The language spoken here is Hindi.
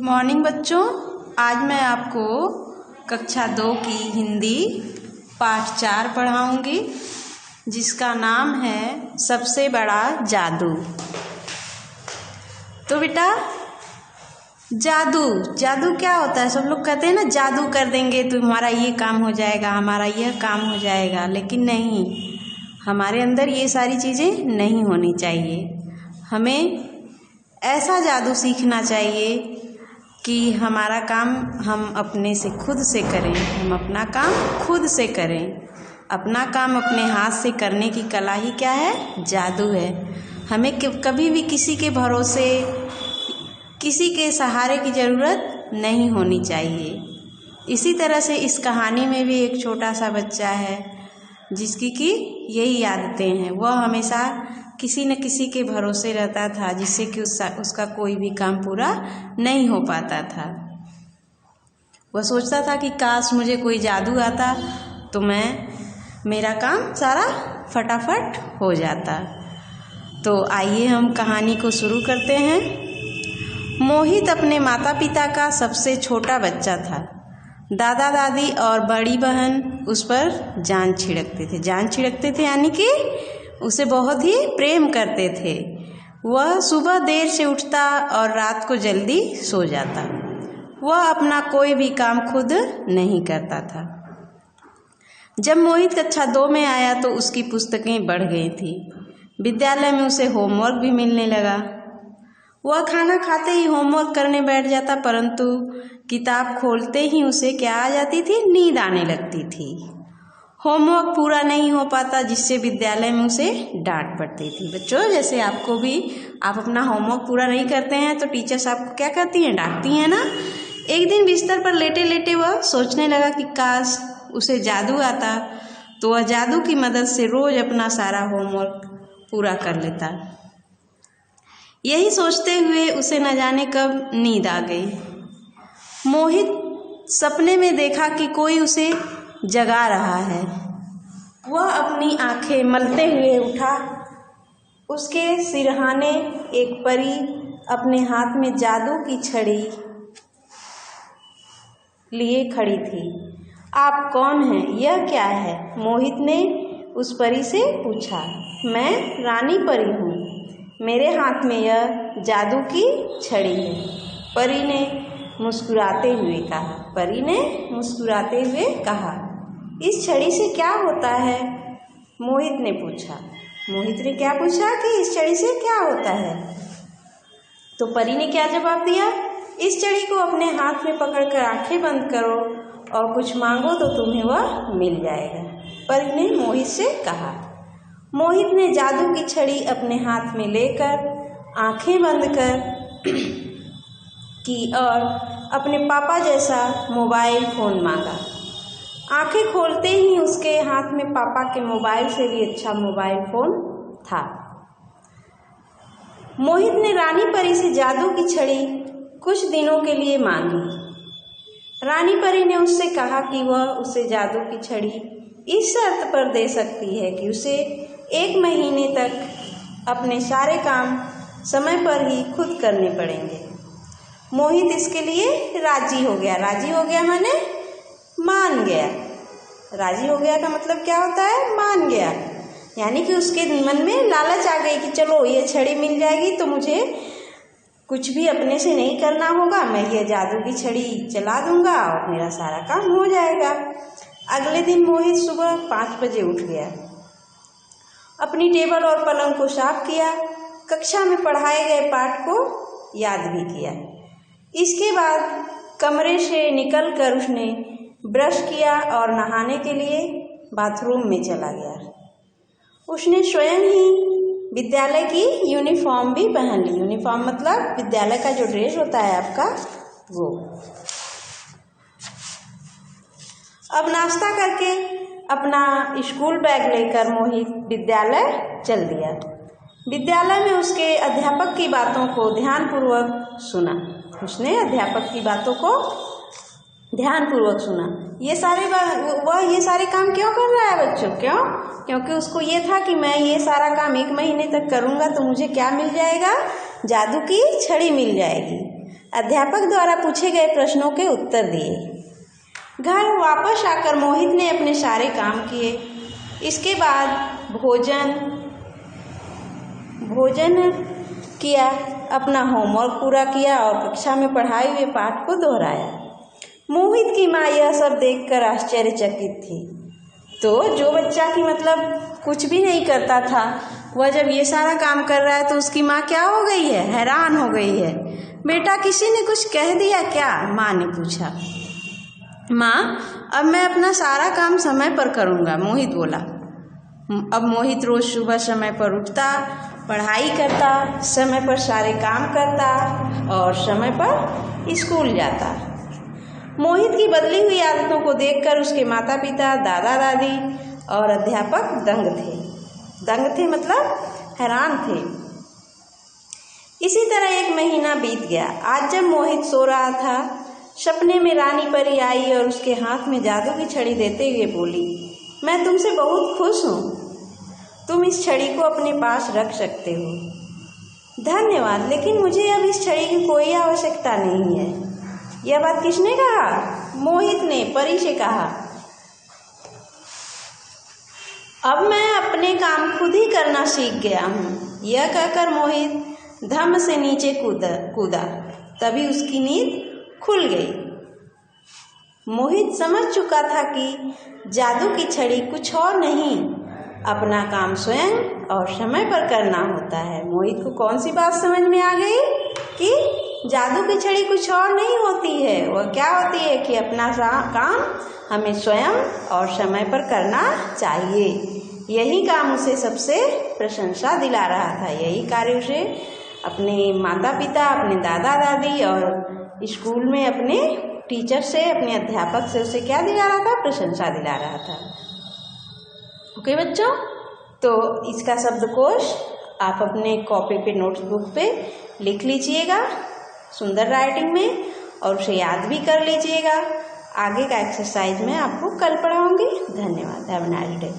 गुड मॉर्निंग बच्चों। आज मैं आपको कक्षा 2 की हिंदी पाठ 4 पढ़ाऊंगी, जिसका नाम है सबसे बड़ा जादू। तो बेटा, जादू क्या होता है? सब लोग कहते हैं ना, जादू कर देंगे तो हमारा ये काम हो जाएगा, हमारा यह काम हो जाएगा। लेकिन नहीं, हमारे अंदर ये सारी चीज़ें नहीं होनी चाहिए। हमें ऐसा जादू सीखना चाहिए कि हमारा काम हम अपने से खुद से करें, हम अपना काम खुद से करें। अपना काम अपने हाथ से करने की कला ही क्या है? जादू है। हमें कभी भी किसी के भरोसे, किसी के सहारे की ज़रूरत नहीं होनी चाहिए। इसी तरह से इस कहानी में भी एक छोटा सा बच्चा है जिसकी कि यही आदतें हैं। वह हमेशा किसी न किसी के भरोसे रहता था, जिससे कि उसका कोई भी काम पूरा नहीं हो पाता था। वह सोचता था कि काश मुझे कोई जादू आता तो मेरा काम सारा फटाफट हो जाता। तो आइए हम कहानी को शुरू करते हैं। मोहित अपने माता पिता का सबसे छोटा बच्चा था। दादा दादी और बड़ी बहन उस पर जान छिड़कते थे यानी कि उसे बहुत ही प्रेम करते थे। वह सुबह देर से उठता और रात को जल्दी सो जाता। वह अपना कोई भी काम खुद नहीं करता था। जब मोहित कक्षा 2 में आया तो उसकी पुस्तकें बढ़ गई थी। विद्यालय में उसे होमवर्क भी मिलने लगा। वह खाना खाते ही होमवर्क करने बैठ जाता, परंतु किताब खोलते ही उसे क्या आ जाती थी? नींद आने लगती थी। होमवर्क पूरा नहीं हो पाता, जिससे विद्यालय में उसे डांट पड़ती थी। बच्चों, जैसे आपको भी, आप अपना होमवर्क पूरा नहीं करते हैं तो टीचर्स आपको क्या करती हैं? डांटती हैं ना। एक दिन बिस्तर पर लेटे लेटे वह सोचने लगा कि काश उसे जादू आता तो वह जादू की मदद से रोज अपना सारा होमवर्क पूरा कर लेता। यही सोचते हुए उसे न जाने कब नींद आ गई। मोहित सपने में देखा कि कोई उसे जगा रहा है। वह अपनी आंखें मलते हुए उठा। उसके सिरहाने एक परी अपने हाथ में जादू की छड़ी लिए खड़ी थी। आप कौन हैं? यह क्या है? मोहित ने उस परी से पूछा। मैं रानी परी हूँ, मेरे हाथ में यह जादू की छड़ी है, परी ने मुस्कुराते हुए कहा। इस छड़ी से क्या होता है? मोहित ने पूछा। मोहित ने क्या पूछा कि इस छड़ी से क्या होता है? तो परी ने क्या जवाब दिया? इस छड़ी को अपने हाथ में पकड़कर आंखें बंद करो और कुछ मांगो तो तुम्हें वह मिल जाएगा, परी ने मोहित से कहा। मोहित ने जादू की छड़ी अपने हाथ में लेकर आंखें बंद कर की और अपने पापा जैसा मोबाइल फोन मांगा। आंखें खोलते ही उसके हाथ में पापा के मोबाइल से भी अच्छा मोबाइल फोन था। मोहित ने रानी परी से जादू की छड़ी कुछ दिनों के लिए मांगी। रानी परी ने उससे कहा कि वह उसे जादू की छड़ी इस शर्त पर दे सकती है कि उसे 1 महीने तक अपने सारे काम समय पर ही खुद करने पड़ेंगे। मोहित इसके लिए राजी हो गया। राजी हो गया माने मान गया। राजी हो गया का मतलब क्या होता है? मान गया। यानी कि उसके मन में लालच आ गई कि चलो ये छड़ी मिल जाएगी तो मुझे कुछ भी अपने से नहीं करना होगा, मैं ये जादू की छड़ी चला दूंगा और मेरा सारा काम हो जाएगा। अगले दिन मोहित सुबह 5 बजे उठ गया। अपनी टेबल और पलंग को साफ किया, कक्षा में पढ़ाए गए पाठ को याद भी किया। इसके बाद कमरे से निकलकर उसने ब्रश किया और नहाने के लिए बाथरूम में चला गया। उसने स्वयं ही विद्यालय की यूनिफॉर्म भी पहन ली। यूनिफॉर्म मतलब विद्यालय का जो ड्रेस होता है आपका, वो। अब नाश्ता करके अपना स्कूल बैग लेकर मोहित विद्यालय चल दिया। विद्यालय में उसके अध्यापक की बातों को ध्यानपूर्वक सुना। उसने अध्यापक की बातों को ध्यानपूर्वक सुना। ये सारे काम क्यों कर रहा है बच्चों? क्योंकि उसको ये था कि मैं ये सारा काम 1 महीने तक करूँगा तो मुझे क्या मिल जाएगा? जादू की छड़ी मिल जाएगी। अध्यापक द्वारा पूछे गए प्रश्नों के उत्तर दिए। घर वापस आकर मोहित ने अपने सारे काम किए। इसके बाद भोजन किया, अपना होमवर्क पूरा किया और कक्षा में पढ़ाए हुए पाठ को दोहराया। मोहित की माँ यह सब देखकर आश्चर्यचकित थी। तो जो बच्चा की कुछ भी नहीं करता था, वह जब ये सारा काम कर रहा है तो उसकी माँ क्या हो गई है, हैरान हो गई है। बेटा किसी ने कुछ कह दिया क्या? माँ ने पूछा। माँ अब मैं अपना सारा काम समय पर करूँगा, मोहित बोला। अब मोहित रोज सुबह समय पर उठता, पढ़ाई करता, समय पर सारे काम करता और समय पर स्कूल जाता। मोहित की बदली हुई आदतों को देखकर उसके माता पिता, दादा दादी और अध्यापक दंग थे हैरान थे। इसी तरह एक महीना बीत गया। आज जब मोहित सो रहा था, सपने में रानी परी आई और उसके हाथ में जादू की छड़ी देते हुए बोली, मैं तुमसे बहुत खुश हूँ, तुम इस छड़ी को अपने पास रख सकते हो। धन्यवाद, लेकिन मुझे अब इस छड़ी की कोई आवश्यकता नहीं है। यह बात किसने कहा? मोहित ने परी से कहा। अब मैं अपने काम खुद ही करना सीख गया हूँ। यह कहकर मोहित धम से नीचे कूदा। तभी उसकी नींद खुल गई। मोहित समझ चुका था कि जादू की छड़ी कुछ और नहीं, अपना काम स्वयं और समय पर करना होता है। मोहित को कौन सी बात समझ में आ गई कि जादू की छड़ी कुछ और नहीं होती है, वह क्या होती है कि अपना काम हमें स्वयं और समय पर करना चाहिए। यही काम उसे सबसे प्रशंसा दिला रहा था। यही कार्य उसे अपने माता पिता, अपने दादा दादी और स्कूल में अपने टीचर से, अपने अध्यापक से उसे क्या दिला रहा था? प्रशंसा दिला रहा था। ओके बच्चों, तो इसका शब्दकोश आप अपने कॉपी पे, नोटबुक पे लिख लीजिएगा सुंदर राइटिंग में और उसे याद भी कर लीजिएगा। आगे का एक्सरसाइज मैं आपको कल पढ़ाऊंगी। धन्यवाद। Have a nice day.